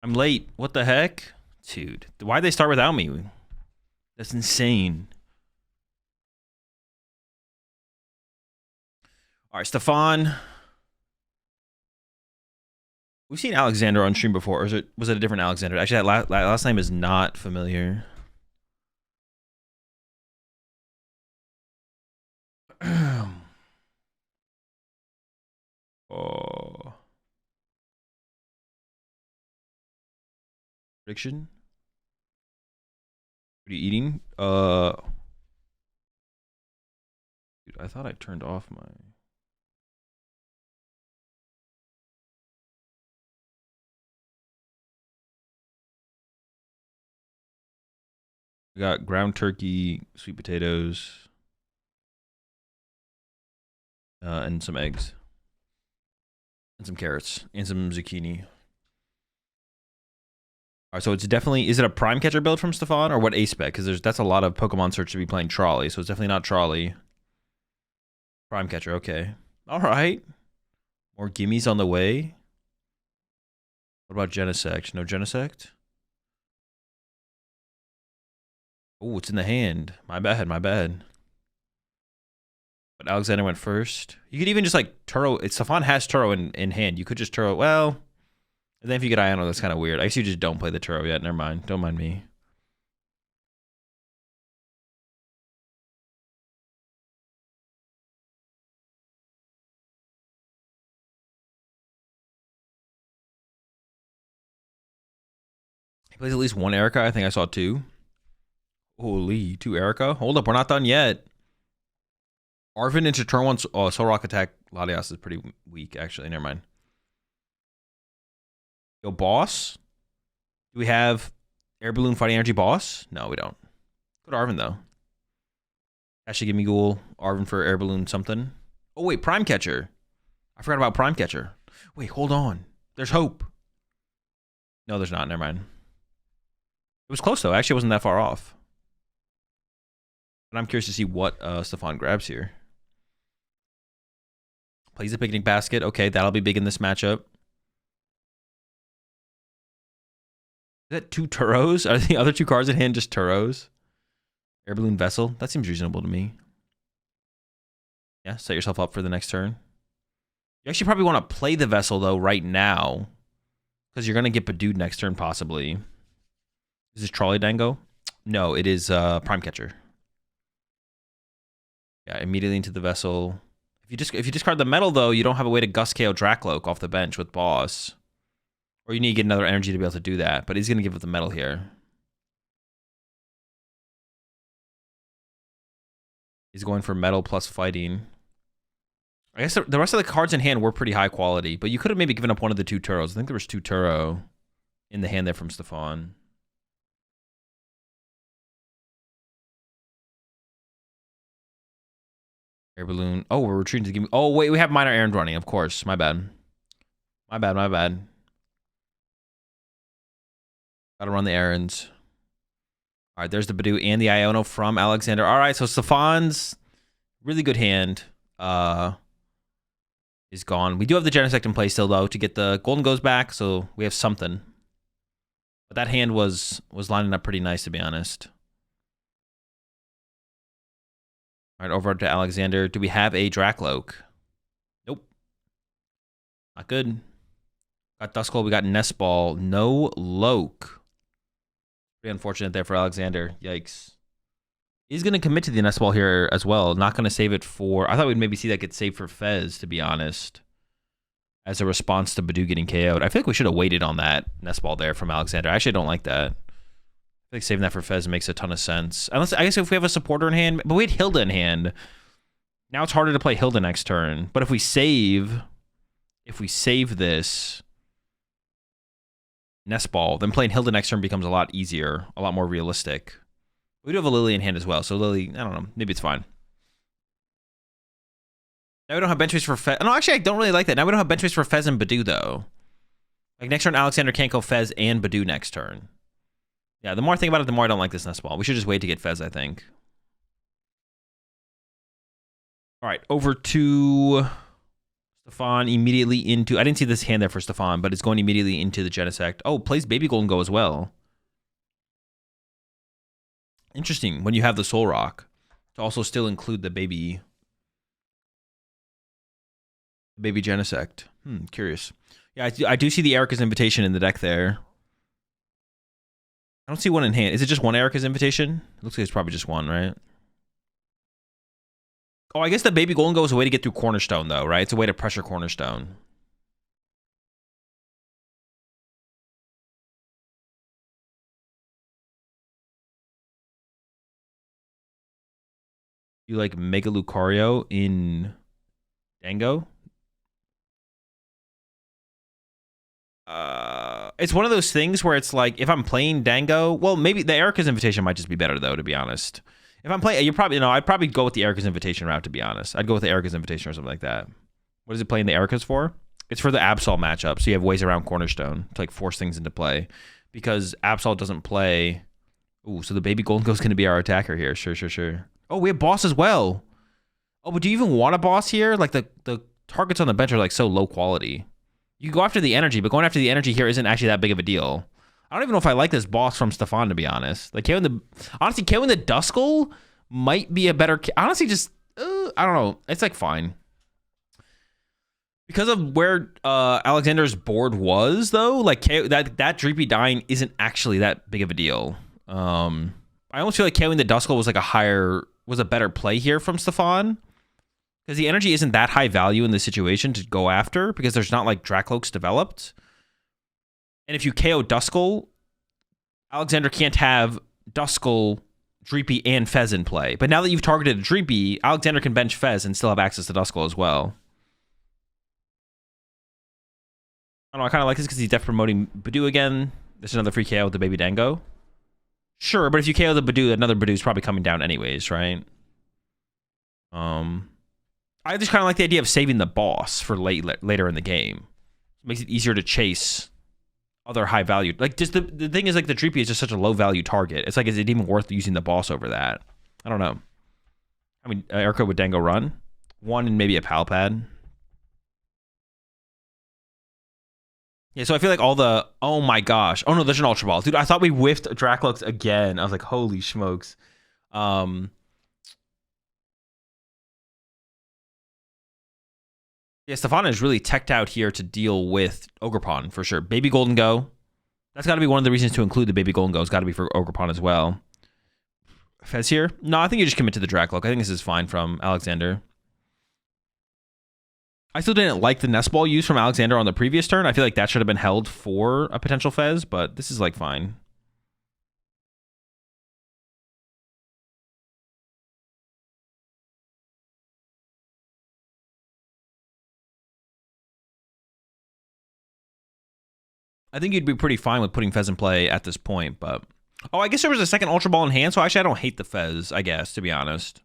I'm late. What the heck? Dude, why'd they start without me? That's insane. All right, Stefan. We've seen Alexander on stream before, or was it a different Alexander? Actually, that last name is not familiar. Oh. Prediction? What are you eating? Dude, I thought I turned off my... We got ground turkey, sweet potatoes, and some eggs. And some carrots. And some zucchini. Alright, so it's definitely... Is it a prime catcher build from Stefan? Or what A-Spec? Because that's a lot of Pokemon search to be playing Trolley. So it's definitely not Trolley. Prime catcher, okay. Alright. More gimmies on the way. What about Genesect? No Genesect? Oh, it's in the hand. My bad, my bad. But Alexander went first. You could even just like Turo. Stefan has Turo in hand. You could just Turo. Well, and then if you get Iono, that's kind of weird. I guess you just don't play the Turo yet. Never mind. Don't mind me. He plays at least one Erica. I think I saw two. Holy, two Erica. Hold up, we're not done yet. Arvin into turn one. Oh, Soul Rock attack. Latias is pretty weak, actually. Never mind. Yo, boss. Do we have Air Balloon Fighting Energy boss? No, we don't. Go to Arvin, though. Actually, give me Ghoul. Arvin for Air Balloon something. Oh, wait, Prime Catcher. I forgot about Prime Catcher. Wait, hold on. There's hope. No, there's not. Never mind. It was close, though. Actually, it wasn't that far off. But I'm curious to see what Stefan grabs here. Plays a picnic basket. Okay, that'll be big in this matchup. Is that two Turos? Are the other two cards in hand just Turos? Air Balloon Vessel? That seems reasonable to me. Yeah, set yourself up for the next turn. You actually probably want to play the Vessel, though, right now. Because you're going to get Badooed next turn, possibly. Is this Trolley Dango? No, it is Prime Catcher. Yeah, immediately into the Vessel. If you discard the metal, though, you don't have a way to Gust KO Dracloak off the bench with boss. Or you need to get another energy to be able to do that. But he's going to give it the metal here. He's going for metal plus fighting. I guess the rest of the cards in hand were pretty high quality. But you could have maybe given up one of the two Turos. I think there was two Turo in the hand there from Stefan. Air Balloon. Oh, we're retreating to give me... Oh, wait, we have Minor Errand running, of course. My bad. My bad, my bad. Gotta run the errands. All right, there's the Badoo and the Iono from Alexander. All right, so Stefan's really good hand is gone. We do have the Genesect in play still, though, to get the Gholdengos back, so we have something. But that hand was lining up pretty nice, to be honest. All right, over to Alexander. Do we have a Dracloak? Nope. Not good. Got Duskull. We got Nestball. No Loke. Pretty unfortunate there for Alexander. Yikes. He's going to commit to the Nestball here as well. Not going to save it for... I thought we'd maybe see that get saved for Fez, to be honest. As a response to Badoo getting KO'd. I feel like we should have waited on that Nestball there from Alexander. I actually don't like that. I feel like saving that for Fez makes a ton of sense. Unless, I guess if we have a supporter in hand... But we had Hilda in hand. Now it's harder to play Hilda next turn. But if we save... If we save this... Nestball, then playing Hilda next turn becomes a lot easier, a lot more realistic. We do have a Lily in hand as well, so Lily, I don't know, maybe it's fine. Now we don't have bench space for Fez. No, actually, I don't really like that. Now we don't have bench space for Fez and Badoo, though. Like, next turn, Alexander can't go Fez and Badoo next turn. Yeah, the more I think about it, the more I don't like this Nestball. We should just wait to get Fez, I think. All right, over to Stefan immediately into... I didn't see this hand there for Stefan, but it's going immediately into the Genesect. Oh, plays Baby Gholdengo as well. Interesting, when you have the Soul Rock, to also still include the baby Genesect. Curious. Yeah, I do see the Erica's Invitation in the deck there. I don't see one in hand. Is it just one Erica's Invitation? It looks like it's probably just one, right? Oh, I guess the Baby Gholdengo is a way to get through Cornerstone, though, right? It's a way to pressure Cornerstone. You like Mega Lucario in Dango? It's one of those things where it's like, if I'm playing Dango, well, maybe the Erica's Invitation might just be better, though, to be honest. If I'm playing, I'd probably go with the Erica's Invitation route, to be honest. I'd go with the Erica's Invitation or something like that. What is it playing the Erica's for? It's for the Absol matchup, so you have ways around Cornerstone to like force things into play. Because Absol doesn't play... Ooh, so the Baby Gholdengo is going to be our attacker here. Sure. Oh, we have boss as well. Oh, but do you even want a boss here? Like, the targets on the bench are like so low quality. You go after the energy, but going after the energy here isn't actually that big of a deal. I don't even know if I like this boss from Stefan, to be honest. Like, honestly, KOing the Duskull might be a better... Honestly, just... I don't know. It's, like, fine. Because of where Alexander's board was, though, like, that Dreepy dying isn't actually that big of a deal. I almost feel like KOing the Duskull was a better play here from Stefan. Because the energy isn't that high value in this situation to go after, because there's not, like, Dracloaks developed. And if you KO Duskull, Alexander can't have Duskull, Dreepy, and Fez in play. But now that you've targeted a Dreepy, Alexander can bench Fez and still have access to Duskull as well. I don't know, I kind of like this because he's def promoting Badoo again. There's another free KO with the Baby Dango. Sure, but if you KO the Badoo, another Badoo is probably coming down anyways, right? I just kind of like the idea of saving the boss for later in the game. It makes it easier to chase other high value. Like, just the thing is, like, the Dreepy is just such a low value target. It's like, is it even worth using the boss over that? I don't know. I mean, Erica would Dango run? One and maybe a Pal Pad. Yeah, so I feel like all the... Oh my gosh. Oh no, there's an Ultra Ball. Dude, I thought we whiffed Dracloaks again. I was like, holy smokes. Yeah, Stefan is really teched out here to deal with Ogerpon, for sure. Baby Gholdengo. That's got to be one of the reasons to include the Baby Gholdengo. It's got to be for Ogerpon as well. Fez here? No, I think you just commit to the Dracloak. I think this is fine from Alexander. I still didn't like the Nest Ball used from Alexander on the previous turn. I feel like that should have been held for a potential Fez, but this is, like, fine. I think you'd be pretty fine with putting Fez in play at this point, but... Oh, I guess there was a second Ultra Ball in hand, so actually I don't hate the Fez, I guess, to be honest.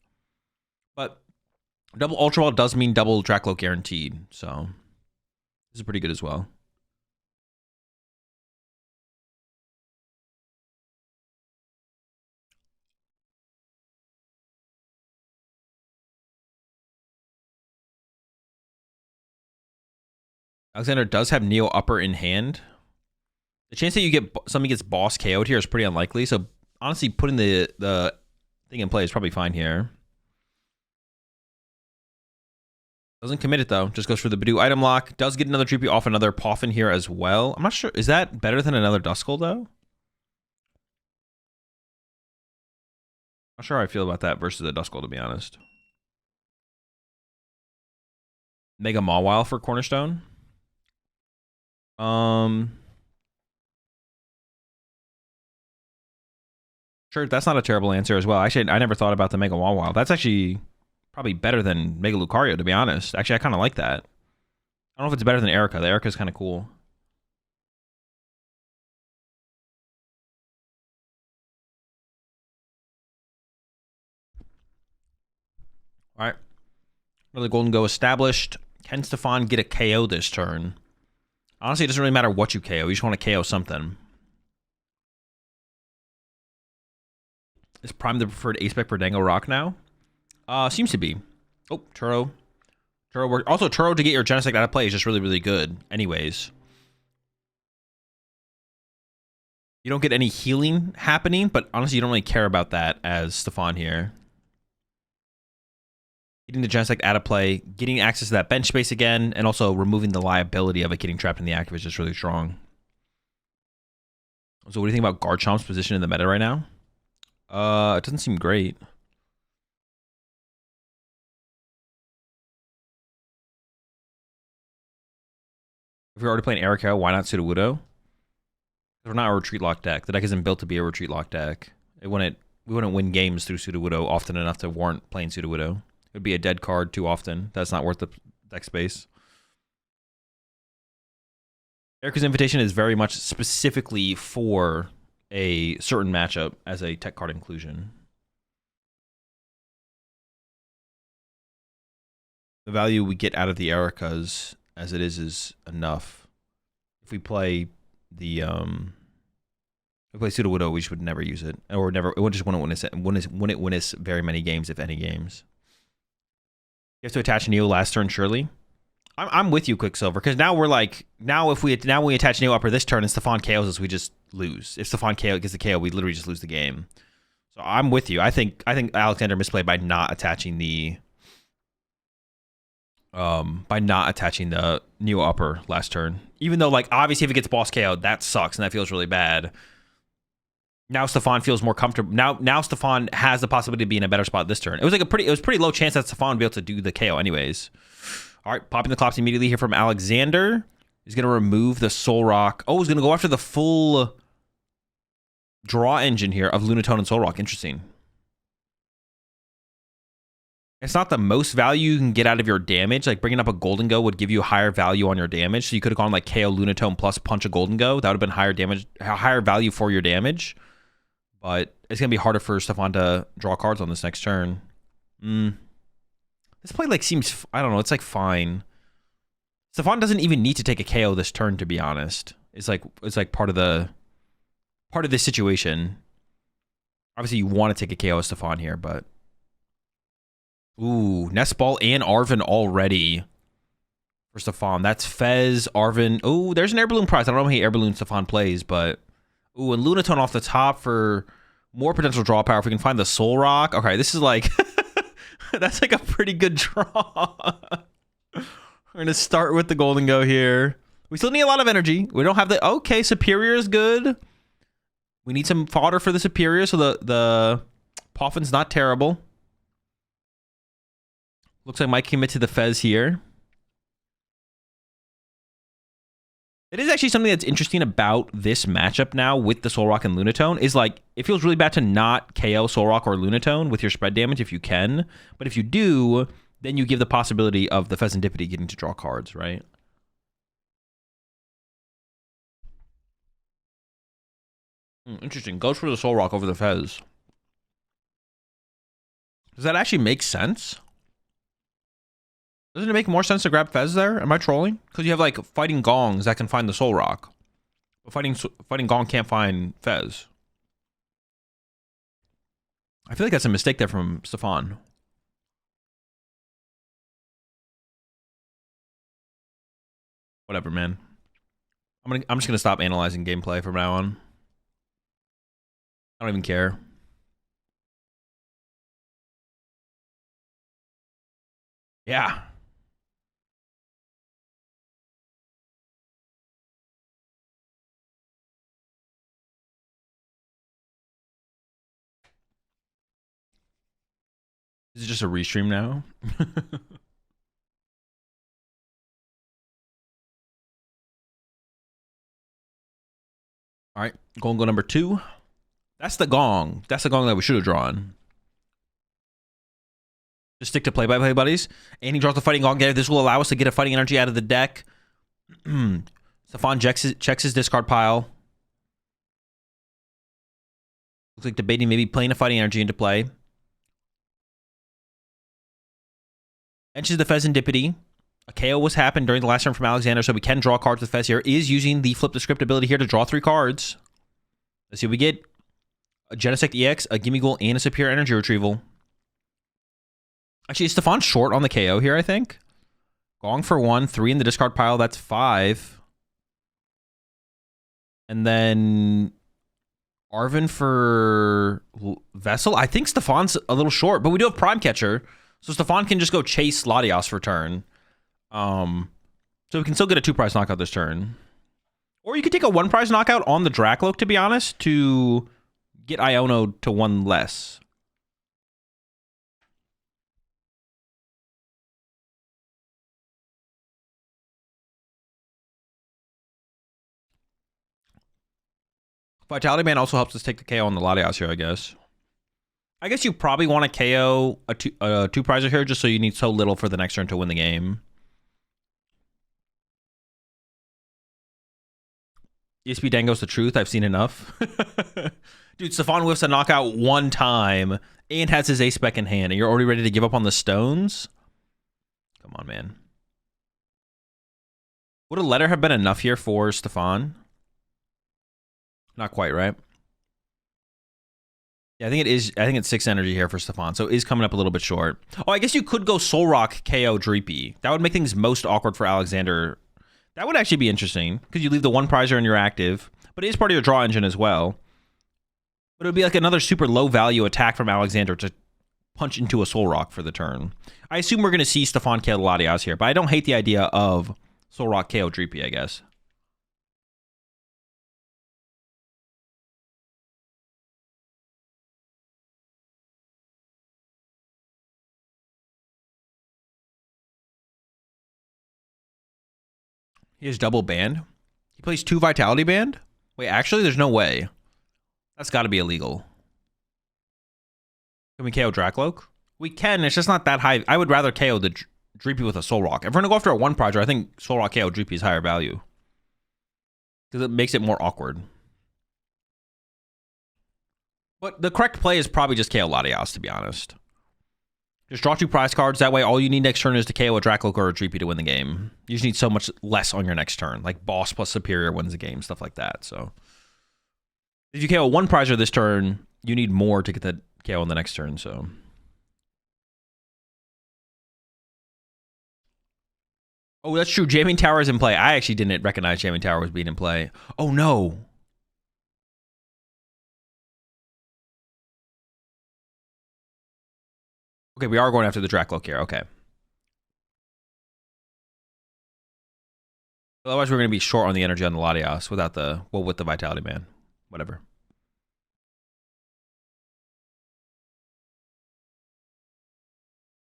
But double Ultra Ball does mean double Dracloak guaranteed, so... This is pretty good as well. Alexander does have Neo Upper in hand. The chance that you get somebody gets boss KO'd here is pretty unlikely. So honestly, putting the thing in play is probably fine here. Doesn't commit it though. Just goes for the Badoo item lock. Does get another Dreepy off another Poffin here as well. I'm not sure. Is that better than another Duskull though? Not sure how I feel about that versus the Duskull, to be honest. Mega Mawile for Cornerstone. Sure, that's not a terrible answer as well. Actually, I never thought about the Mega Mawile. That's actually probably better than Mega Lucario, to be honest. Actually, I kind of like that. I don't know if it's better than Erica. The Erica's kind of cool. All right. Another Gholdengo established. Can Stefan get a KO this turn? Honestly, it doesn't really matter what you KO. You just want to KO something. Is Prime the preferred A-Spec for Dango Rock now? Seems to be. Oh, Turo. Also, Turo to get your Genesect out of play is just really, really good. Anyways. You don't get any healing happening, but honestly, you don't really care about that as Stefan here. Getting the Genesect out of play, getting access to that bench space again, and also removing the liability of it getting trapped in the active is just really strong. So what do you think about Garchomp's position in the meta right now? It doesn't seem great. If we're already playing Erika, why not Sudowoodo? We're not a retreat lock deck. The deck isn't built to be a retreat lock deck. We wouldn't win games through Sudowoodo often enough to warrant playing Sudowoodo. It would be a dead card too often. That's not worth the deck space. Erika's Invitation is very much specifically for a certain matchup as a tech card inclusion. The value we get out of the Erikas as it is enough. If we play the if we play Sudowoodo, we just would never use it, or never. It just wouldn't win us very many games, if any games. You have to attach Neo last turn, surely. I'm with you, Quicksilver, because now we're like, if we attach Neo upper this turn and Stefan KOs us, we just lose. If Stefan gets the KO, we literally just lose the game. So I'm with you. I think Alexander misplayed by not attaching the Neo upper last turn. Even though, like, obviously if it gets boss KO, that sucks and that feels really bad. Now Stefan feels more comfortable. Now Stefan has the possibility to be in a better spot this turn. It was pretty low chance that Stefan would be able to do the KO anyways. All right, popping the Clops immediately here from Alexander. He's going to remove the Soul Rock. Oh, he's going to go after the full draw engine here of Lunatone and Soul Rock. Interesting. It's not the most value you can get out of your damage. Like, bringing up a Gholdengo would give you higher value on your damage. So you could have gone like KO Lunatone plus punch a Gholdengo. That would have been higher damage, higher value for your damage. But it's going to be harder for Stefan to draw cards on this next turn. This play like seems, I don't know, it's like fine. Stefan doesn't even need to take a KO this turn, to be honest. It's like part of this situation. Obviously you want to take a KO of Stefan here, but ooh, Nestball and Arven already for Stefan. That's Fez, Arven. Oh, there's an Air Balloon prize. I don't know how many Air Balloon Stefan plays, but ooh, and Lunatone off the top for more potential draw power. If we can find the Soul Rock. Okay, this is like that's like a pretty good draw. We're gonna start with the Gholdengo here. We still need a lot of energy. We don't have the okay. Superior is good. We need some fodder for the Superior, so the Poffin's not terrible. Looks like Mike commit to the Fez here. It is actually something that's interesting about this matchup now with the Soul Rock and Lunatone is like, it feels really bad to not KO Soul Rock or Lunatone with your spread damage if you can. But if you do, then you give the possibility of the Fezandipity getting to draw cards, right? Interesting. Goes for the Soul Rock over the Fez. Does that actually make sense? Doesn't it make more sense to grab Fez there? Am I trolling? Because you have like fighting Gongs that can find the Soul Rock. But fighting Gong can't find Fez. I feel like that's a mistake there from Stefan. Whatever, man. I'm just gonna stop analyzing gameplay from now on. I don't even care. Yeah. Is it just a restream now? All right, Gholdengo number 2. That's the Gong. That's the Gong that we should have drawn. Just stick to play-by-play, buddies. And he draws the Fighting Gong there. This will allow us to get a Fighting Energy out of the deck. Stefan checks his discard pile. Looks like debating maybe playing a Fighting Energy into play. Enters the Fezandipity. A KO was happened during the last turn from Alexander, so we can draw cards with Fez here. Is using the Flip the Script ability here to draw 3 cards. Let's see what we get. A Genesect EX, a Gimmighoul, and a Superior Energy Retrieval. Actually, is Stefan short on the KO here, I think? Gong for 1, 3 in the discard pile. That's 5. And then Arvin for Vessel. I think Stefan's a little short, but we do have Prime Catcher. So Stefan can just go chase Latios for turn. So we can still get a 2-prize knockout this turn. Or you could take a 1-prize knockout on the Dracloak, to be honest, to get Iono to 1 less. Vitality Band also helps us take the KO on the Latios here, I guess. I guess you probably want to KO a 2-prizer here just so you need so little for the next turn to win the game. ESP Dango's the truth. I've seen enough. Dude, Stefan whiffs a knockout 1 time and has his A-Spec in hand, and you're already ready to give up on the stones? Come on, man. Would a letter have been enough here for Stefan? Not quite, right? Yeah, I think it is. I think it's 6 energy here for Stefan, so it is coming up a little bit short. Oh, I guess you could go Soul Rock KO Dreepy. That would make things most awkward for Alexander. That would actually be interesting, because you leave the 1-prizer in your active, but it is part of your draw engine as well. But it would be like another super low-value attack from Alexander to punch into a Soul Rock for the turn. I assume we're going to see Stefan KO Latios here, but I don't hate the idea of Soul Rock KO Dreepy, I guess. He has double band. He plays 2 Vitality Band? Wait, actually, there's no way. That's got to be illegal. Can we KO Dracloak? We can, it's just not that high. I would rather KO the Dreepy with a Soul Rock. If we're going to go after a 1-prizer, I think Soul Rock KO Dreepy is higher value. Because it makes it more awkward. But the correct play is probably just KO Latios, to be honest. Just draw 2 prize cards. That way, all you need next turn is to KO a Dracloak or a Dreepy to win the game. You just need so much less on your next turn. Like Boss plus Superior wins the game, stuff like that. So if you KO 1-prizer this turn, you need more to get the KO on the next turn. So oh, that's true. Jamming Tower is in play. I actually didn't recognize Jamming Tower was being in play. Oh, no. Okay, we are going after the Dracloak here. Okay. Otherwise, we're going to be short on the energy on the Latios without the, well, with the Vitality Man. Whatever.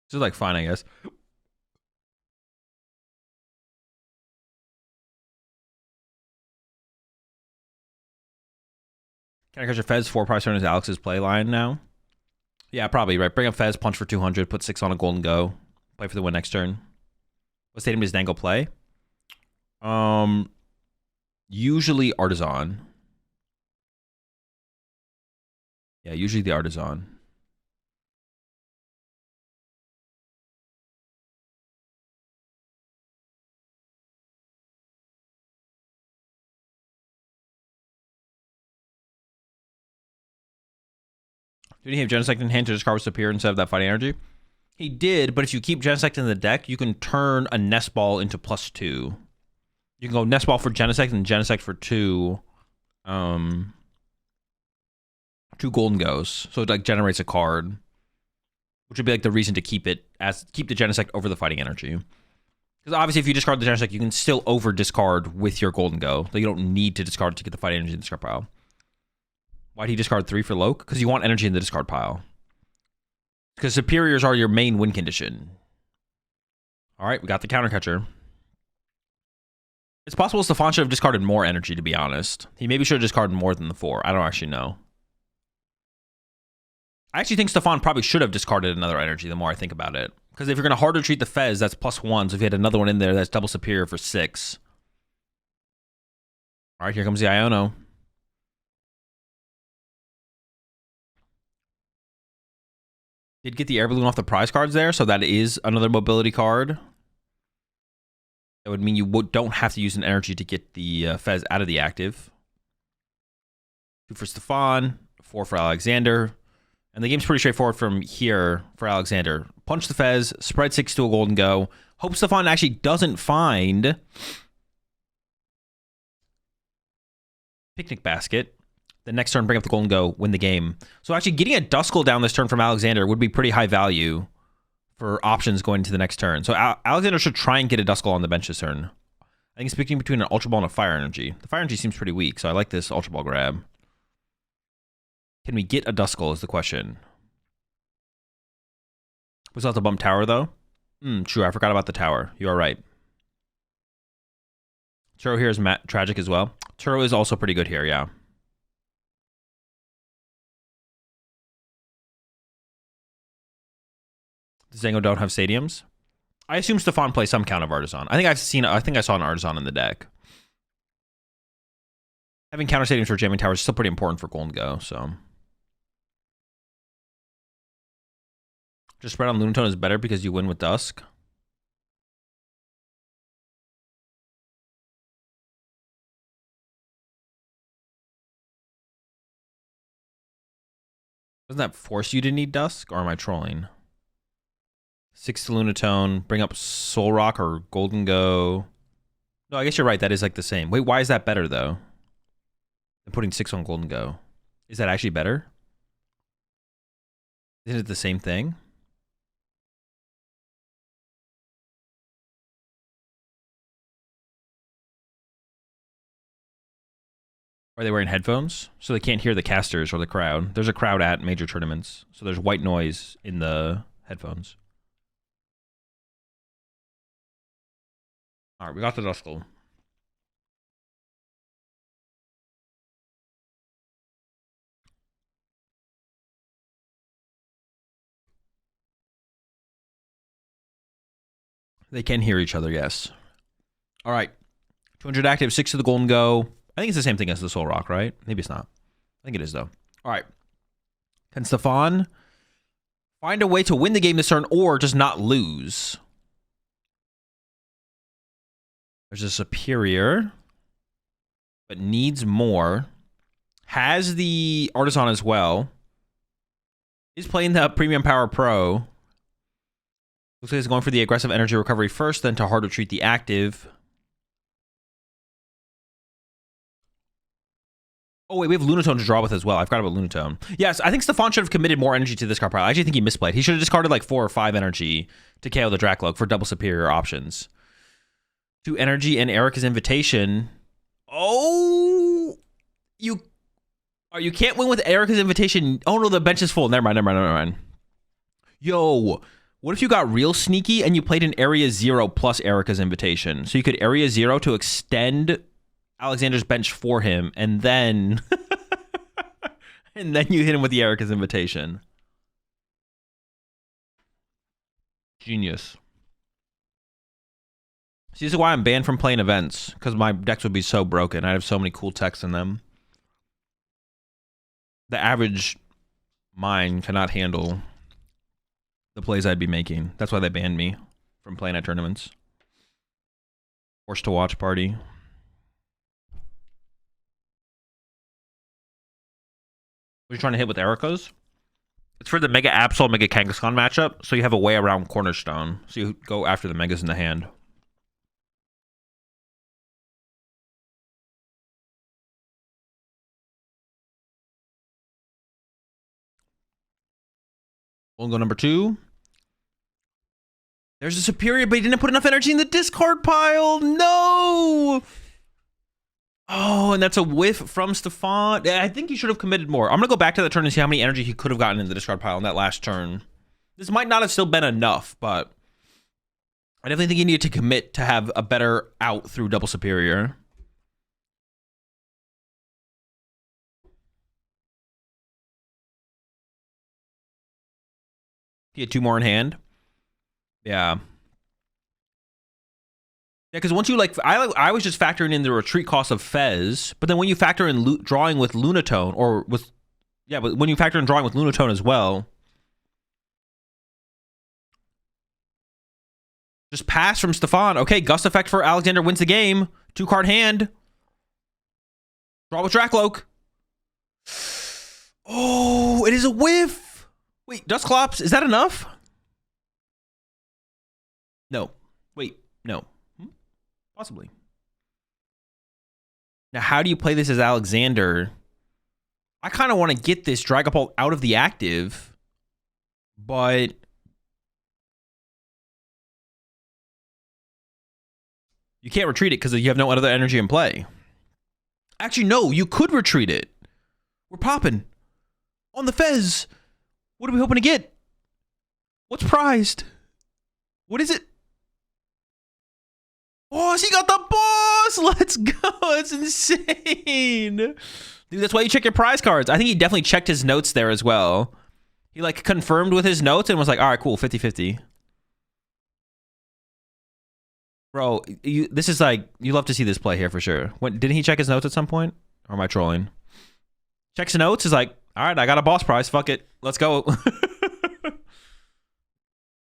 This is like fine, I guess. Can I catch a Fez 4-price turn as Alex's play line now? Yeah, probably, right? Bring up Fez, punch for 200, put 6 on a Gholdengo, play for the win next turn. What stadium does Dango play? Usually Artisan. Yeah, usually the Artisan. Did he have Genesect in hand to discard Superior instead of that fighting energy? He did, but if you keep Genesect in the deck, you can turn a Nest Ball into +2. You can go Nest Ball for Genesect and Genesect for 2 Gholdengos. So it like generates a card, which would be like the reason to keep the Genesect over the fighting energy. Because obviously, if you discard the Genesect, you can still over discard with your Gholdengo. Like you don't need to discard it to get the fighting energy in the discard pile. Why'd he discard 3 for Loke? Because you want energy in the discard pile. Because Superiors are your main win condition. All right, we got the counter catcher. It's possible Stefan should have discarded more energy, to be honest. He maybe should have discarded more than the 4. I don't actually know. I actually think Stefan probably should have discarded another energy the more I think about it. Because if you're going to harder treat the Fez, that's +1. So if you had another one in there, that's double Superior for 6. All right, here comes the Iono. Did get the air balloon off the prize cards there, so that is another mobility card. That would mean you don't have to use an energy to get the Fez out of the active. 2 for Stefan, 4 for Alexander. And the game's pretty straightforward from here for Alexander. Punch the Fez, spread 6 to a Gholdengo. Hope Stefan actually doesn't find Picnic Basket. The next turn, bring up the Gholdengo, win the game. So actually getting a Duskull down this turn from Alexander would be pretty high value for options going into the next turn. So Alexander should try and get a Duskull on the bench this turn. I think it's picking between an Ultra Ball and a Fire Energy. The Fire Energy seems pretty weak, so I like this Ultra Ball grab. Can we get a Duskull is the question. We still have to bump Tower, though. True, I forgot about the Tower. You are right. Turo here is tragic as well. Turo is also pretty good here, yeah. Does Zango don't have stadiums? I assume Stefan plays some count of Artisan. I think I saw an Artisan in the deck. Having counter stadiums for jamming towers is still pretty important for Gholdengo, so. Just spread on Lunatone is better because you win with Dusk. Doesn't that force you to need Dusk, or am I trolling? 6 to Lunatone, bring up Soul Rock or Gholdengo. No, I guess you're right. That is like the same. Wait, why is that better though? Than putting 6 on Gholdengo. Is that actually better? Isn't it the same thing? Are they wearing headphones? So they can't hear the casters or the crowd. There's a crowd at major tournaments. So there's white noise in the headphones. All right, we got the Duskull. They can hear each other, yes. All right. 200 active, 6 to the Gholdengo. I think it's the same thing as the Soul Rock, right? Maybe it's not. I think it is, though. All right. Can Stefan find a way to win the game this turn or just not lose? There's a Superior, but needs more. Has the Artisan as well. Is playing the Premium Power Pro. Looks like he's going for the aggressive energy recovery first, then to hard retreat the active. Oh, wait, we have Lunatone to draw with as well. I forgot about Lunatone. Yes, I think Stefan should have committed more energy to this card pile. I actually think he misplayed. He should have discarded like 4 or 5 energy to KO the Dracloak for double superior options. 2 energy and Erica's Invitation. Oh, you can't win with Erica's Invitation. Oh, no, the bench is full. Never mind. Yo, what if you got real sneaky and you played an Area 0 plus Erica's Invitation? So you could Area 0 to extend Alexander's bench for him, and then and then you hit him with the Erica's Invitation. Genius. See, this is why I'm banned from playing events, because my decks would be so broken. I'd have so many cool techs in them. The average mind cannot handle the plays I'd be making. That's why they banned me from playing at tournaments. Forced to watch party. What are you trying to hit with Erica's? It's for the Mega Absol, Mega Kangaskhan matchup, so you have a way around Cornerstone. So you go after the Megas in the hand. We'll go number 2. There's a Superior, but he didn't put enough energy in the discard pile. No! Oh, and that's a whiff from Stefan. I think he should have committed more. I'm going to go back to the turn and see how many energy he could have gotten in the discard pile in that last turn. This might not have still been enough, but I definitely think he needed to commit to have a better out through double superior. He had 2 more in hand. Yeah. Yeah, because once you like, I was just factoring in the retreat cost of Fez, but then when you factor in drawing with Lunatone, or with, yeah, but when you factor in drawing with Lunatone as well, just pass from Stefan. Okay, Gust Effect for Alexander wins the game. 2-card hand. Draw with Dracloak. Oh, it is a whiff. Wait, Dusclops, is that enough? No. Wait, no. Possibly. Now, how do you play this as Alexander? I kind of want to get this Dragapult out of the active, but you can't retreat it because you have no other energy in play. Actually, no, you could retreat it. We're popping. On the Fez. What are we hoping to get? What's prized? What is it? Oh, she got the boss! Let's go! It's insane! Dude, that's why you check your prize cards. I think he definitely checked his notes there as well. He, like, confirmed with his notes and was like, all right, cool, 50-50. Bro, this is like, you love to see this play here for sure. Didn't he check his notes at some point? Or am I trolling? Checks his notes, is like, all right, I got a boss prize, fuck it. Let's go.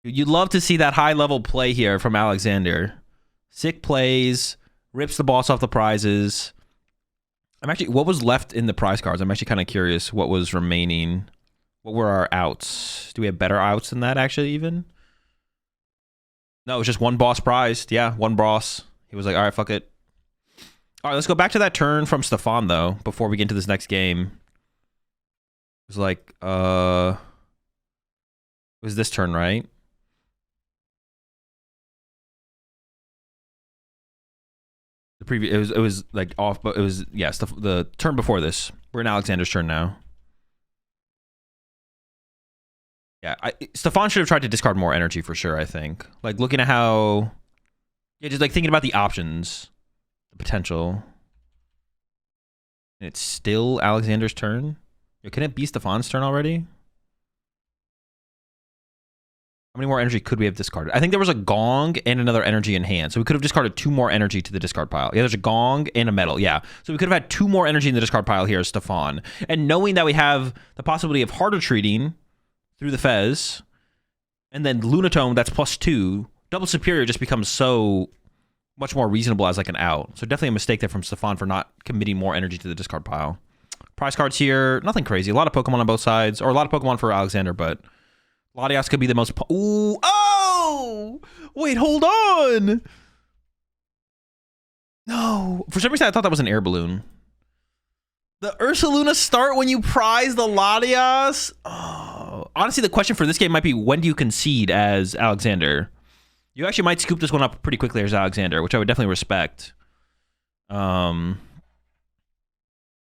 You'd love to see that high-level play here from Alexander. Sick plays, rips the boss off the prizes. What was left in the prize cards? I'm actually kind of curious what was remaining. What were our outs? Do we have better outs than that, actually, even? No, it was just one boss prized. Yeah, one boss. He was like, all right, fuck it. All right, let's go back to that turn from Stefan, though, before we get into this next game. It was like, it was this turn, right? The previous, it was like off, but it was, yes, the turn before this. We're in Alexander's turn now. Yeah, Stefan should have tried to discard more energy for sure, I think. Like, looking at how... Yeah, just, like, thinking about the options. The potential. And it's still Alexander's turn? Can it be Stefan's turn already? How many more energy could we have discarded? I think there was a gong and another energy in hand. So we could have discarded 2 more energy to the discard pile. Yeah, there's a gong and a metal. Yeah. So we could have had 2 more energy in the discard pile here as Stefan. And knowing that we have the possibility of harder treating through the Fez, and then Lunatone, that's +2. Double Superior just becomes so much more reasonable as like an out. So definitely a mistake there from Stefan for not committing more energy to the discard pile. Prize cards here, nothing crazy. A lot of Pokemon on both sides, or a lot of Pokemon for Alexander, but Latias could be the most... Ooh, oh! Wait, hold on! No. For some reason, I thought that was an air balloon. The Ursaluna start when you prize the Latias? Oh. Honestly, the question for this game might be, when do you concede as Alexander? You actually might scoop this one up pretty quickly as Alexander, which I would definitely respect.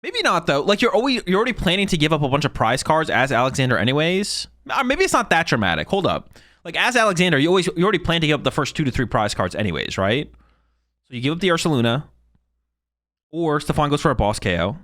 Maybe not, though. Like, you're already planning to give up a bunch of prize cards as Alexander anyways. Maybe it's not that dramatic. Hold up. Like, as Alexander, you already plan to give up the first 2 to 3 prize cards anyways, right? So you give up the Ursaluna. Or Stefan goes for a boss KO.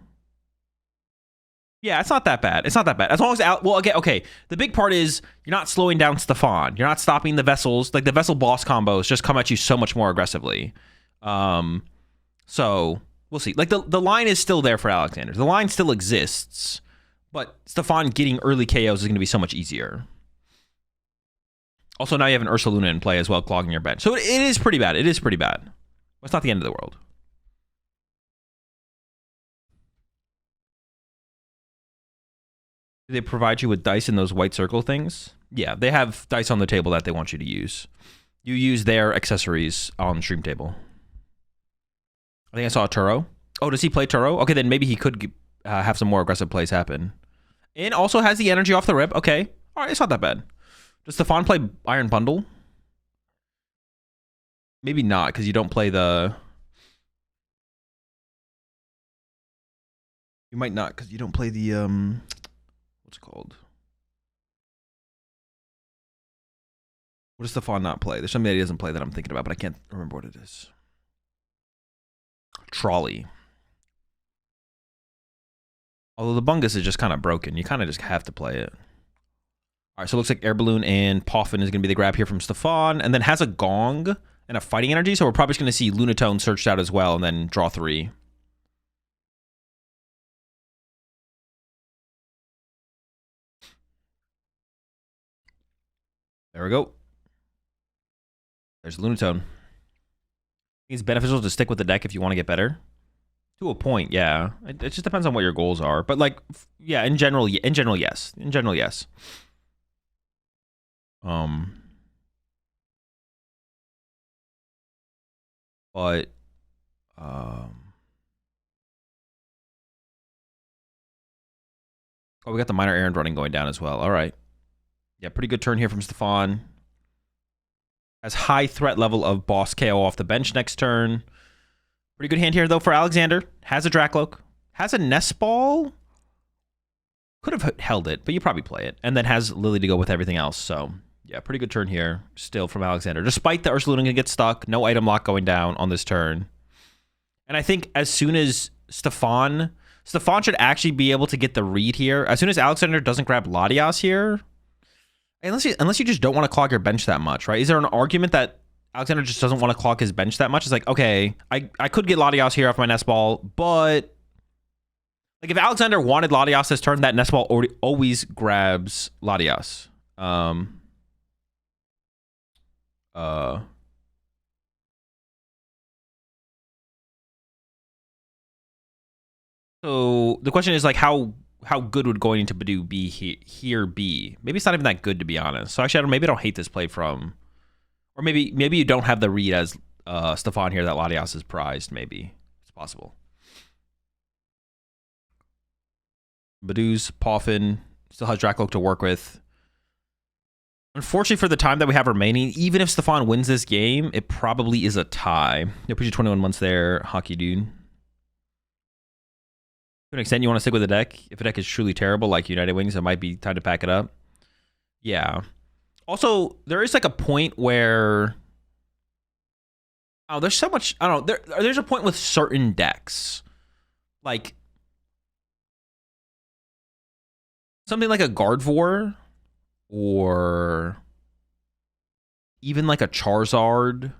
Yeah, it's not that bad. It's not that bad. As long as... Well, okay. The big part is you're not slowing down Stefan. You're not stopping the vessels. Like, the vessel boss combos just come at you so much more aggressively. So... We'll see. Like, the line is still there for Alexander. The line still exists, but Stefan getting early KOs is going to be so much easier. Also, now you have an Ursaluna in play as well, clogging your bench. So it is pretty bad. It is pretty bad. But it's not the end of the world. Do they provide you with dice in those white circle things? Yeah, they have dice on the table that they want you to use. You use their accessories on stream table. I think I saw a Turo. Oh, does he play Turo? Okay, then maybe he could have some more aggressive plays happen. And also has the energy off the rip. Okay. All right, it's not that bad. Does Stefan play Iron Bundle? Maybe not, because you don't play the... You might not, because you don't play the... What's it called? What does Stefan not play? There's something that he doesn't play that I'm thinking about, but I can't remember what it is. Trolley. Although the Bungus is just kind of broken. You kind of just have to play it. All right, so it looks like Air Balloon and Poffin is going to be the grab here from Stefan. And then has a Gong and a Fighting Energy. So we're probably just going to see Lunatone searched out as well and then draw 3. There we go. There's Lunatone. It's beneficial to stick with the deck if you want to get better. To a point, yeah. It just depends on what your goals are. But, like, yeah, in general, yes. In general, yes. But oh, we got the minor errand running going down as well. All right. Yeah, pretty good turn here from Stefan. Has high threat level of boss KO off the bench next turn. Pretty good hand here, though, for Alexander. Has a Dracloak. Has a Nest Ball. Could have held it, but you probably play it. And then has Lily to go with everything else. So, yeah, pretty good turn here still from Alexander. Despite the Ursuluna going to get stuck. No item lock going down on this turn. And I think as soon as Stefan should actually be able to get the read here. As soon as Alexander doesn't grab Latias here, unless you just don't want to clog your bench that much, right? Is there an argument that Alexander just doesn't want to clog his bench that much? It's like, okay, I could get Latias here off my Nest Ball, but like if Alexander wanted Latias this turn, that Nest Ball always grabs Latias. So the question is like how good would going into Badoo be here be? Maybe it's not even that good, to be honest. So actually, maybe I don't hate this play from, or maybe you don't have the read as Stefan here that Latias is prized. Maybe it's possible. Badoo's Poffin still has Dracloak to work with. Unfortunately, for the time that we have remaining, even if Stefan wins this game, it probably is a tie. You'll put you 21 months there, hockey dude. To an extent, you want to stick with the deck. If a deck is truly terrible, like United Wings, it might be time to pack it up. Yeah. Also, there is like a point where... Oh, there's so much... I don't know. There's a point with certain decks. Like... something like a Gardevoir. Or... even like a Charizard.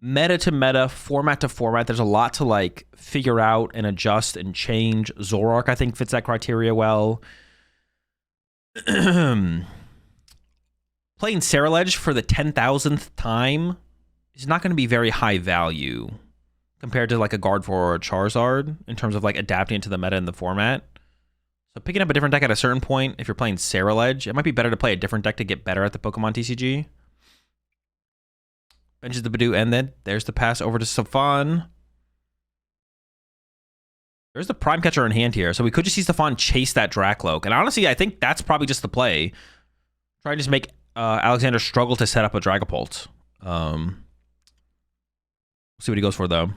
Meta to meta, format to format, there's a lot to like figure out and adjust and change. Zoroark, I think, fits that criteria well. Playing Ceruledge for the 10,000th time is not going to be very high value compared to like a Gardevoir or a Charizard in terms of like adapting it to the meta and the format. So picking up a different deck at a certain point, if you're playing Ceruledge, it might be better to play a different deck to get better at the Pokemon TCG. Benches the Badoo, and then there's the pass over to Stefan. There's the Prime Catcher in hand here, so we could just see Stefan chase that Dracloak. And honestly, I think that's probably just the play. Try to just make Alexander struggle to set up a Dragapult. We'll see what he goes for, though.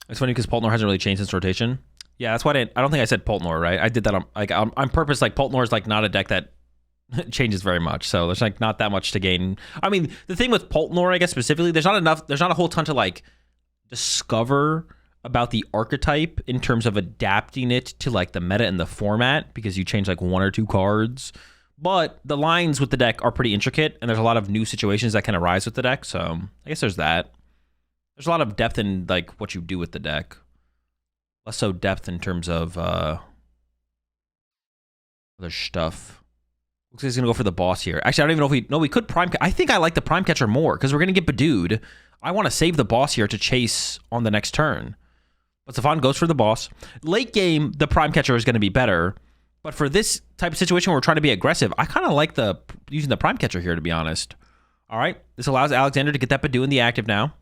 It's funny because Poltnor hasn't really changed its rotation. Yeah, that's why I don't think I said Poltnor, right? I did that on purpose. Like Poltnor is like not a deck that changes very much, so there's like not that much to gain. I mean, the thing with Poltnor, I guess specifically, there's not a whole ton to like discover about the archetype in terms of adapting it to like the meta and the format, because you change like one or two cards. But the lines with the deck are pretty intricate, and there's a lot of new situations that can arise with the deck. So I guess there's that. There's a lot of depth in like what you do with the deck. Less so depth in terms of other stuff. Looks like he's gonna go for the boss here. Actually, I don't even know if we could prime. I think I like the Prime Catcher more because we're gonna get Badooed. I want to save the boss here to chase on the next turn. But Stefan goes for the boss. Late game, the Prime Catcher is gonna be better. But for this type of situation where we're trying to be aggressive, I kind of like using the Prime Catcher here, to be honest. All right, this allows Alexander to get that Badoo in the active now.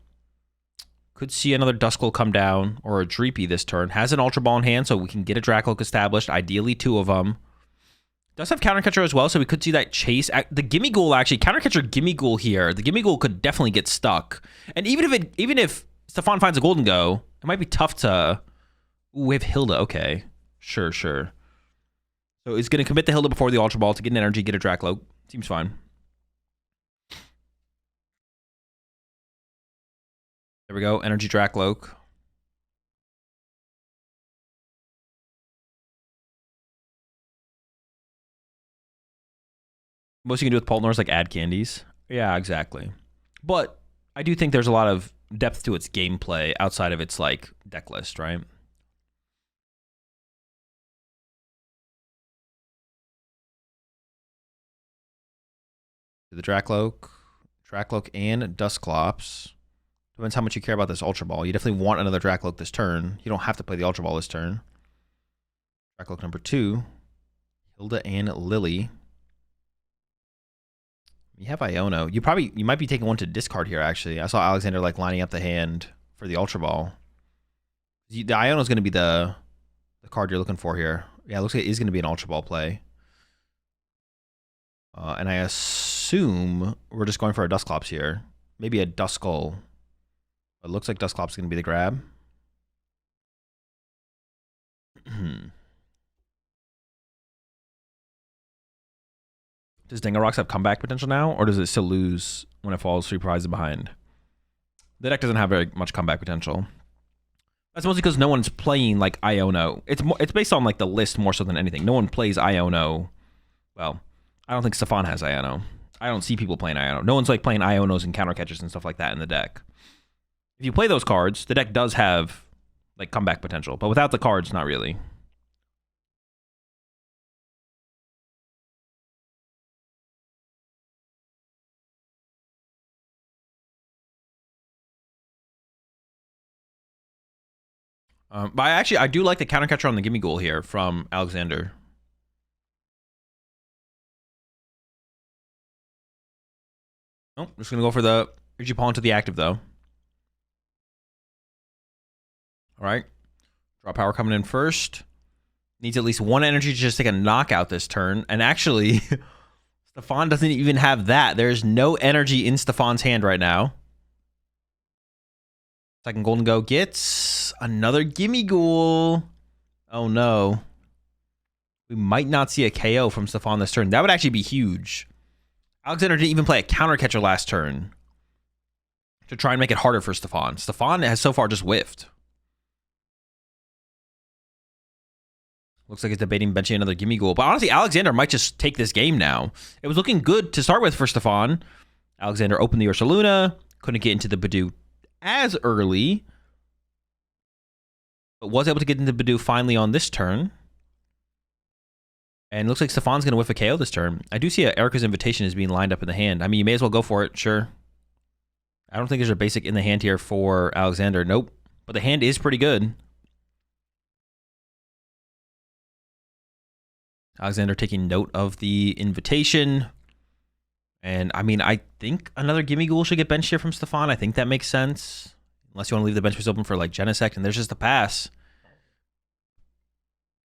Could see another Duskull come down, or a Dreepy this turn. Has an Ultra Ball in hand, so we can get a Dracloak established, ideally two of them. Does have Counter Catcher as well, so we could see that chase. The Gimme Ghoul, actually, Counter Catcher Gimme Ghoul here. The Gimme Ghoul could definitely get stuck. And even if Stefan finds a Gholdengo, it might be tough to... Ooh, we have Hilda, okay. Sure. So he's going to commit the Hilda before the Ultra Ball to get an energy, get a Dracloak. Seems fine. There we go, Energy Dracloak. Most you can do with Poltnor is like add candies. Yeah, exactly. But I do think there's a lot of depth to its gameplay outside of its like deck list, right? The Dracloak and Dusclops. Depends how much you care about this Ultra Ball. You definitely want another Dracloak this turn. You don't have to play the Ultra Ball this turn. Dracloak number 2. Hilda and Lily. You have Iono. You might be taking one to discard here, actually. I saw Alexander like lining up the hand for the Ultra Ball. The Iono is going to be the card you're looking for here. Yeah, it looks like it is going to be an Ultra Ball play. And I assume we're just going for a Dusclops here. Maybe a Duskull. It looks like Dusclops is going to be the grab. Does Dangarox have comeback potential now, or does it still lose when it falls 3 prizes behind? The deck doesn't have very much comeback potential. That's mostly because no one's playing like Iono. It's based on like the list more so than anything. No one plays Iono. Well, I don't think Stefan has Iono. I don't see people playing Iono. No one's like playing Ionos and counter catches and stuff like that in the deck. If you play those cards, the deck does have like comeback potential, but without the cards, not really. But I do like the counter catcher on the Gimme Ghoul here from Alexander. Oh, just gonna go for the Irgipol into the active though. All right, draw power coming in first. Needs at least 1 energy to just take a knockout this turn, and actually, Stefan doesn't even have that. There's no energy in Stefan's hand right now. Second Gholdengo gets another Gimme Ghoul. Oh no. We might not see a KO from Stefan this turn. That would actually be huge. Alexander didn't even play a counter catcher last turn to try and make it harder for Stefan. Stefan has so far just whiffed. Looks like it's debating benching another Gimme Ghoul. But honestly, Alexander might just take this game now. It was looking good to start with for Stefan. Alexander opened the Ursaluna. Couldn't get into the Badoo as early, but was able to get into Badoo finally on this turn. And looks like Stefan's going to whiff a KO this turn. I do see Erica's Invitation is being lined up in the hand. I mean, you may as well go for it, sure. I don't think there's a basic in the hand here for Alexander. Nope. But the hand is pretty good. Alexander taking note of the invitation. And, I mean, I think another Gimme Ghoul should get benched here from Stefan. I think that makes sense. Unless you want to leave the bench space open for, like, Genesect, and there's just a pass.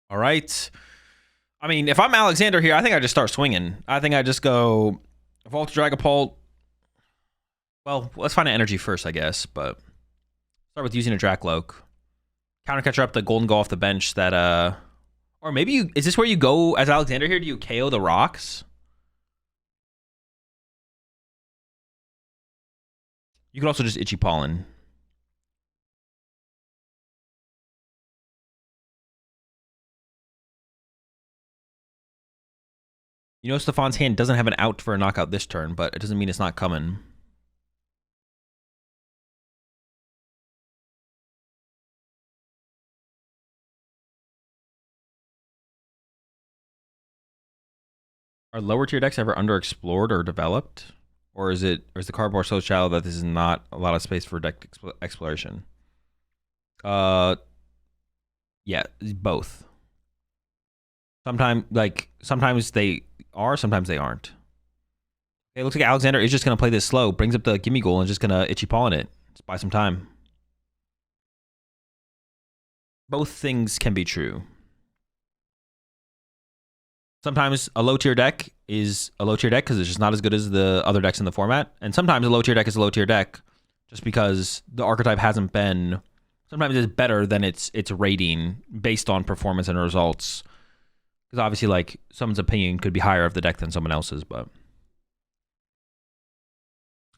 All right. I mean, if I'm Alexander here, I think I just start swinging. I think I just go Evolve to Dragapult. Well, let's find an energy first, I guess, but start with using a Dracloak. Counter catcher up the Gholdengo off the bench that, or maybe is this where you go as Alexander here? Do you KO the rocks? You could also just Itchy Pollen. You know, Stefan's hand doesn't have an out for a knockout this turn, but it doesn't mean it's not coming. Are lower tier decks ever underexplored or developed? Or is the cardboard so shallow that this is not a lot of space for deck exploration? Yeah, both. Sometimes they are, sometimes they aren't. Okay, it looks like Alexander is just going to play this slow, brings up the Gimme Ghoul, and just going to Itchy Paw in it. Just buy some time. Both things can be true. Sometimes a low-tier deck is a low-tier deck because it's just not as good as the other decks in the format. And sometimes a low-tier deck is a low-tier deck just because the archetype hasn't been... Sometimes it's better than its rating based on performance and results. Because obviously, like, someone's opinion could be higher of the deck than someone else's, but...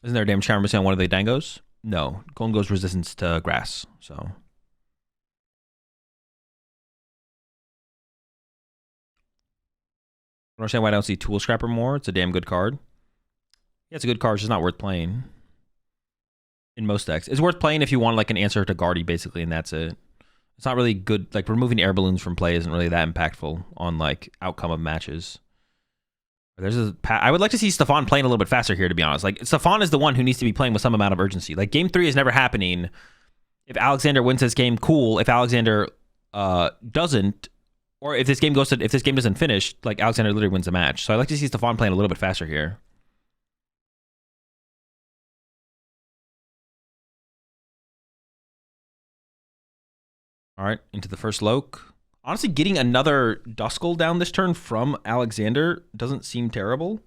Isn't there a damn charm missing on one of the Dangos? No. Gholdengo's resistance to grass, so... I don't understand why I don't see Tool Scrapper more. It's a damn good card. Yeah, it's a good card. It's just not worth playing. In most decks. It's worth playing if you want like an answer to Guardy, basically, and that's it. It's not really good. Like, removing air balloons from play isn't really that impactful on like outcome of matches. I would like to see Stefan playing a little bit faster here, to be honest. Like, Stefan is the one who needs to be playing with some amount of urgency. Like, game 3 is never happening. If Alexander wins this game, cool. If Alexander doesn't, Or if this game doesn't finish, like Alexander literally wins the match. So I like to see Stefan playing a little bit faster here. All right, into the first Loke. Honestly, getting another Duskull down this turn from Alexander doesn't seem terrible.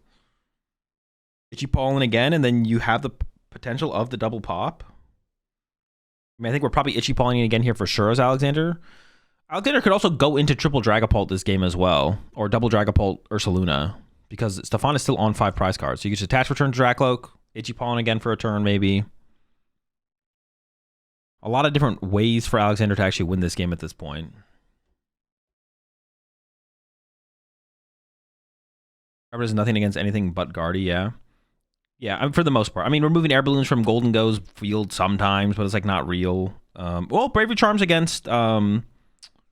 Itchy Pollen again, and then you have the potential of the double pop. I mean, I think we're probably Itchy Pollen again here for sure as Alexander. Alexander could also go into triple Dragapult this game as well, or double Dragapult Ursaluna, because Stefan is still on 5 prize cards. So you can just attach return to Dracloak, Itchy Pollen again for a turn maybe. A lot of different ways for Alexander to actually win this game at this point. There's nothing against anything but Guardy, yeah. Yeah, for the most part. I mean, removing air balloons from Gholdengo's field sometimes, but it's like not real. Well, Bravery Charms against the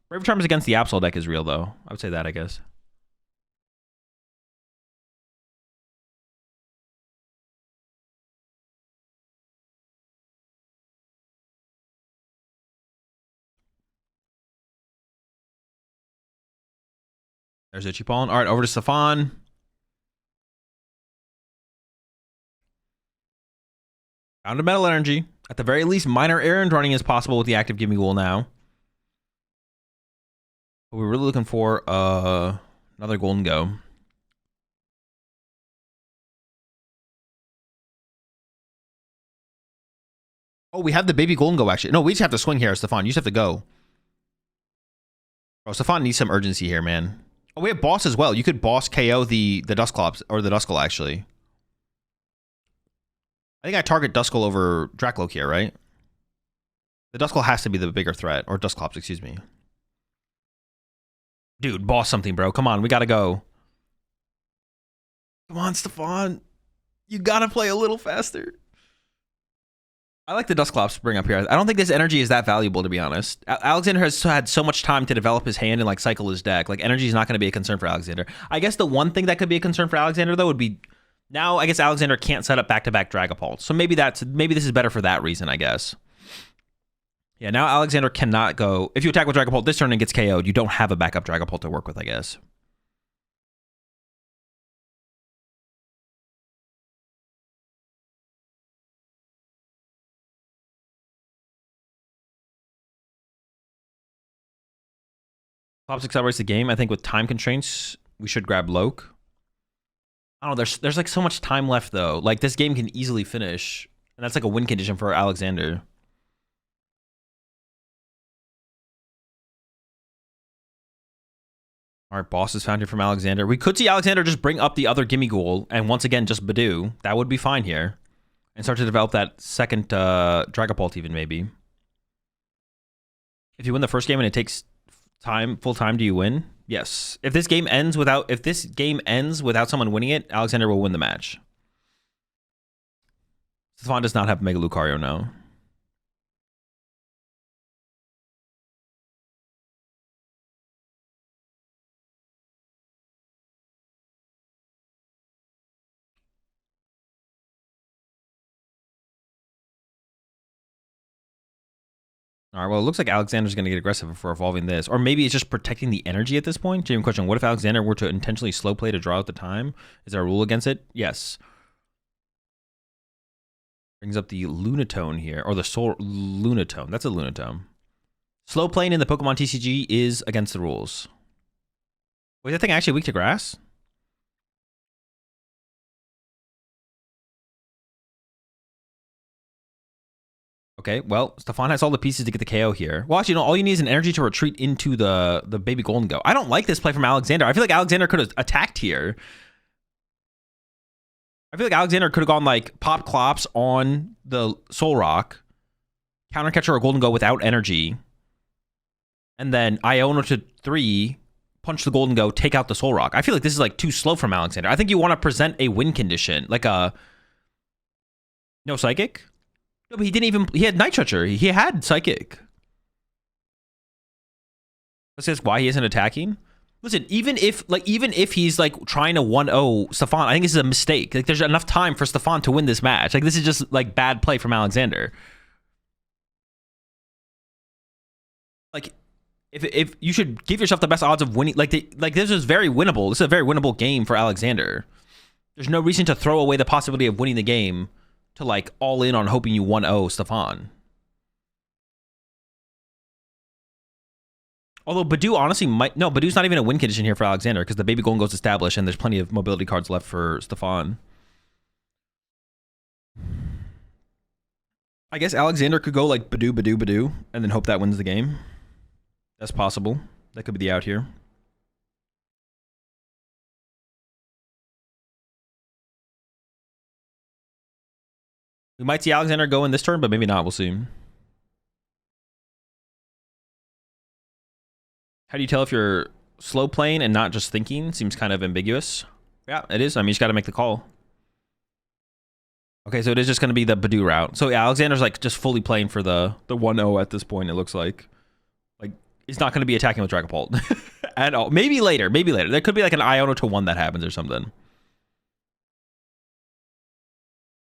Absol deck is real though. I would say that, I guess. There's Itchy Pollen. All right, over to Stefan. Found a Metal Energy. At the very least, minor errand running is possible with the active Gimme Ghoul now. But we're really looking for another Gholdengo. Oh, we have the baby Gholdengo actually. No, we just have to swing here, Stefan. You just have to go. Oh, Stefan needs some urgency here, man. Oh, we have boss as well. You could boss KO the Dusclops or the Duskull actually. I think I target Duskull over Dracloak here, right? The Duskull has to be the bigger threat, or Dusclops, excuse me. Dude, boss something, bro. Come on, we gotta go. Come on, Stefan. You gotta play a little faster. I like the Dusclops bring up here. I don't think this energy is that valuable, to be honest. Alexander has had so much time to develop his hand and like cycle his deck. Like energy is not going to be a concern for Alexander. I guess the one thing that could be a concern for Alexander though would be now. I guess Alexander can't set up back-to-back Dragapult, so maybe this is better for that reason. I guess. Yeah, now Alexander cannot go. If you attack with Dragapult this turn and gets KO'd, you don't have a backup Dragapult to work with. I guess. Pops accelerates the game. I think with time constraints, we should grab Loke. I don't know. There's like so much time left though. Like this game can easily finish, and that's like a win condition for Alexander. All right, boss is found here from Alexander. We could see Alexander just bring up the other Gimme Ghoul and once again just Badoo. That would be fine here, and start to develop that second Dragapult even maybe. If you win the first game and it takes full time, do you win? Yes. If this game ends without someone winning it, Alexander will win the match. Stefan does not have Mega Lucario now. All right, well, it looks like Alexander's going to get aggressive for evolving this. Or maybe it's just protecting the energy at this point. Genuine question, what if Alexander were to intentionally slow play to draw out the time? Is there a rule against it? Yes. Brings up the Lunatone here, or the Soul Lunatone. That's a Lunatone. Slow playing in the Pokemon TCG is against the rules. Wait, is that thing actually weak to grass? Okay, well, Stefan has all the pieces to get the KO here. Well, actually, no, all you need is an energy to retreat into the baby Gholdengo. I don't like this play from Alexander. I feel like Alexander could have attacked here. I feel like Alexander could have gone like Pop Clops on the Soul Rock, Counter Catcher or Gholdengo without energy, and then Iono to 3, punch the Gholdengo, take out the Soul Rock. I feel like this is like too slow from Alexander. I think you want to present a win condition, like a no Psychic. No, but he had Night Toucher. He had Psychic. That's just why he isn't attacking. Listen, even if he's like trying to 1-0 Stefan, I think this is a mistake. Like there's enough time for Stefan to win this match. Like this is just like bad play from Alexander. Like if you should give yourself the best odds of winning, like this is very winnable. This is a very winnable game for Alexander. There's no reason to throw away the possibility of winning the game to like all in on hoping you 1-0 Stefan. Although Badu honestly might... No, Badu's not even a win condition here for Alexander because the baby Gholdengo's established and there's plenty of mobility cards left for Stefan. I guess Alexander could go like Badu, Badu, Badu and then hope that wins the game. That's possible. That could be the out here. We might see Alexander go in this turn, but maybe not. We'll see. How do you tell if you're slow playing and not just thinking? Seems kind of ambiguous. Yeah, it is. I mean, you just got to make the call. Okay, so it is just going to be the Badu route. So yeah, Alexander's like just fully playing for the 1-0 at this point, it looks like. Like, he's not going to be attacking with Dragapult at all. Maybe later. Maybe later. There could be like an Iono to 1 that happens or something.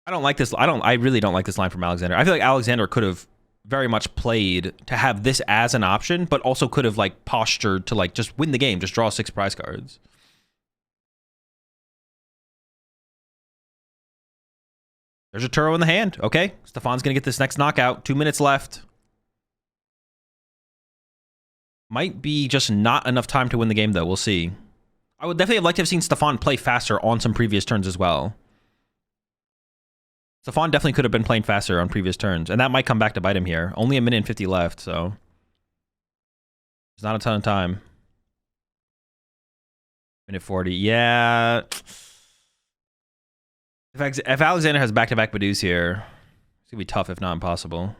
I don't like this. I really don't like this line from Alexander. I feel like Alexander could have very much played to have this as an option, but also could have like postured to like just win the game, just draw 6 prize cards. There's a Turo in the hand. Okay, Stefan's gonna get this next knockout. 2 minutes left. Might be just not enough time to win the game though. We'll see. I would definitely have liked to have seen Stefan play faster on some previous turns as well. Stefan definitely could have been playing faster on previous turns, and that might come back to bite him here. Only 1 minute and 50 left, so there's not a ton of time. 1 minute 40, yeah. If Alexander has back-to-back Badus here, it's gonna be tough, if not impossible.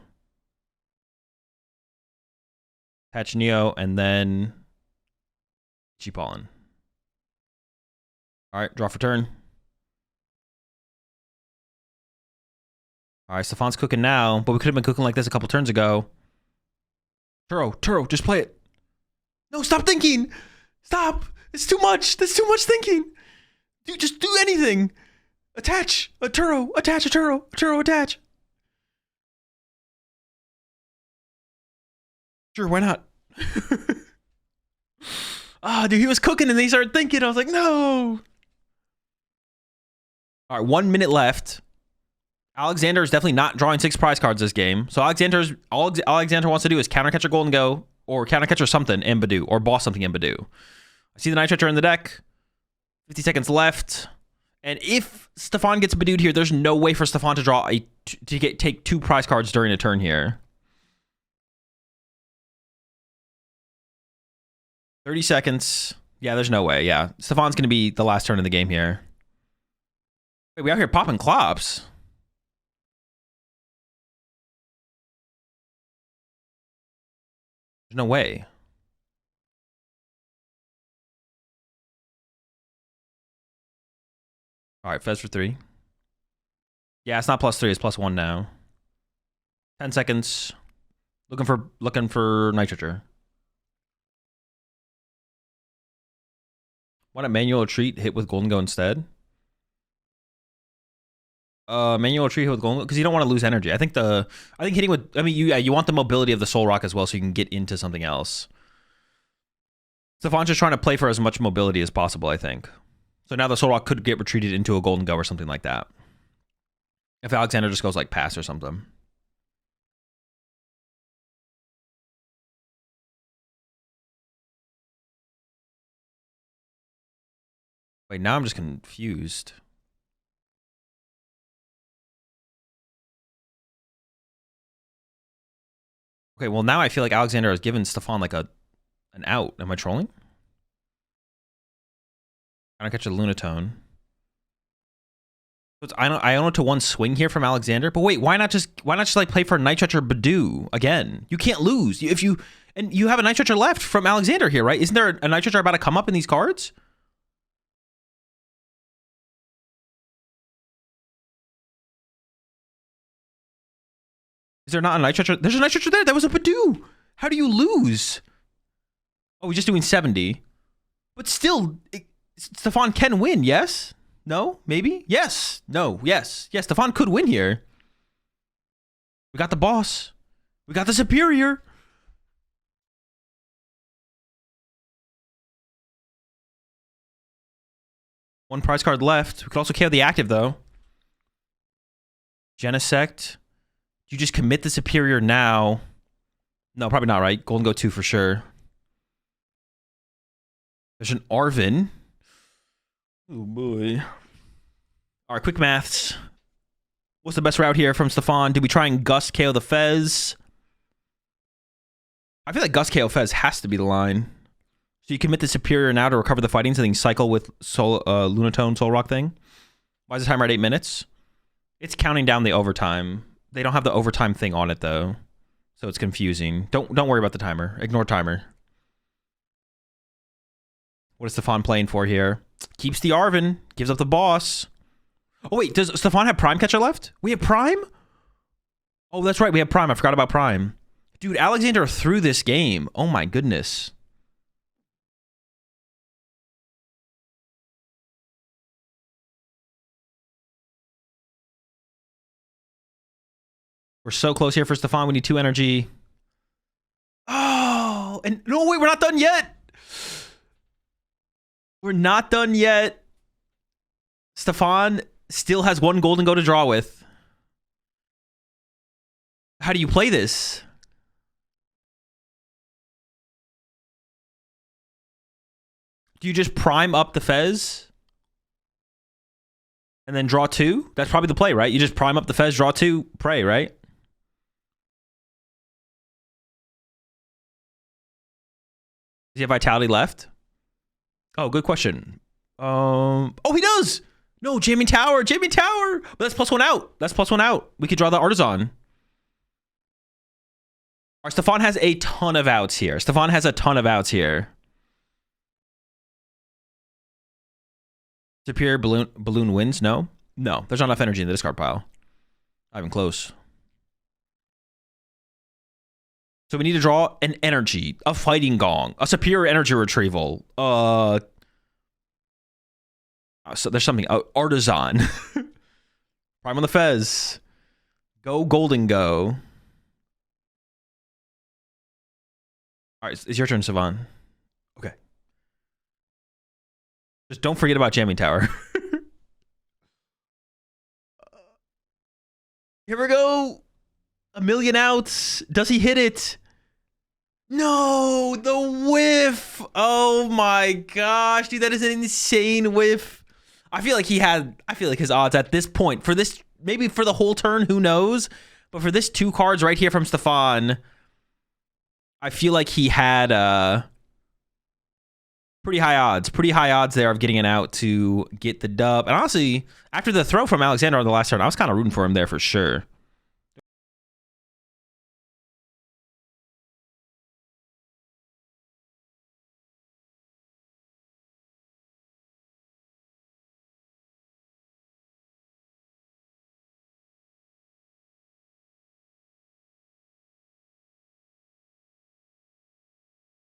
Patch Neo, and then G-Pollen. All right, draw for turn. All right, Stefan's cooking now, but we could have been cooking like this a couple turns ago. Turo, just play it. No, stop thinking. Stop. It's too much. That's too much thinking. Dude, just do anything. Attach a Turo. Attach a Turo. A Turo attach. Sure, why not? Ah, dude, he was cooking and then he started thinking. I was like, no. All right, 1 minute left. Alexander is definitely not drawing 6 prize cards this game. So all Alexander wants to do is countercatcher Gholdengo or countercatcher something in Badu or boss something in Badu. I see the Nitrocher in the deck. 50 seconds left. And if Stefan gets Badu'd here, there's no way for Stefan to draw take 2 prize cards during a turn here. 30 seconds. Yeah, there's no way. Yeah, Stefan's going to be the last turn of the game here. Wait, we out here popping clops. There's no way. All right, Fez for 3. Yeah, it's not +3, it's +1 now. 10 seconds. Looking for Nitroger. Want a manual retreat hit with Gholdengo instead? Manual retreat hit with Gholdengo because you don't want to lose energy. I think hitting with, I mean, you want the mobility of the Soul Rock as well, so you can get into something else. Stefan's just trying to play for as much mobility as possible, I think. So now the Soul Rock could get retreated into a Gholdengo or something like that. If Alexander just goes like pass or something. Wait, now I'm just confused. Okay, well now I feel like Alexander has given Stefan like an out. Am I trolling? I don't catch a Lunatone. So it's Iono to 1 swing here from Alexander. But wait, why not just like play for Nitrocher Badu again? You can't lose if you have a Nitrocher left from Alexander here, right? Isn't there a Nitrocher about to come up in these cards? Is there not a Nitrocher? There's a Nitrocher there. That was a Badu. How do you lose? Oh, we're just doing 70. But still, Stefan can win, yes? No? Maybe? Yes. No. Yes. Yes, Stefan could win here. We got the boss. We got the superior. One prize card left. We could also KO the active, though. Genesect. You just commit the superior now. No, probably not, right? Gholdengo 2 for sure. There's an Arvin. Oh, boy. All right, quick maths. What's the best route here from Stefan? Do we try and Gust KO the Fez? I feel like Gust KO Fez has to be the line. So you commit the superior now to recover the fighting, so then you cycle with Lunatone Soul Rock thing. Why is the timer at 8 minutes? It's counting down the overtime. They don't have the overtime thing on it though, so it's confusing. Don't worry about the timer. Ignore timer. What is Stefan playing for here? Keeps the Arvin, gives up the boss. Oh wait, does Stefan have Prime Catcher left? We have Prime? Oh, that's right, we have Prime. I forgot about Prime. Dude, Alexander threw this game. Oh my goodness. We're so close here for Stefan. We need 2 energy. Oh, and no, wait, we're not done yet. We're not done yet. Stefan still has 1 Gholdengo to draw with. How do you play this? Do you just prime up the Fez? And then draw 2? That's probably the play, right? You just prime up the Fez, draw 2, pray, right? Does he have Vitality left? Oh, good question. Oh, he does! No, Jamming Tower! Jamming Tower! But that's +1 out. That's +1 out. We could draw the Artisan. Our Stefan has a ton of outs here. Stefan has a ton of outs here. Superior balloon wins? No? No, there's not enough energy in the discard pile. Not even close. So we need to draw an energy, a fighting gong, a superior energy retrieval. So there's something. Artisan. Prime on the Fez. Go Gholdengo. All right, it's your turn, Savan. Okay. Just don't forget about Jamming Tower. Here we go. 1,000,000 outs. Does he hit it? No, the whiff. Oh my gosh, dude, that is an insane whiff. I feel like his odds at this point, for this, maybe for the whole turn, who knows? But for this 2 cards right here from Stefan, I feel like he had pretty high odds there of getting it out to get the dub. And honestly, after the throw from Alexander on the last turn, I was kind of rooting for him there for sure.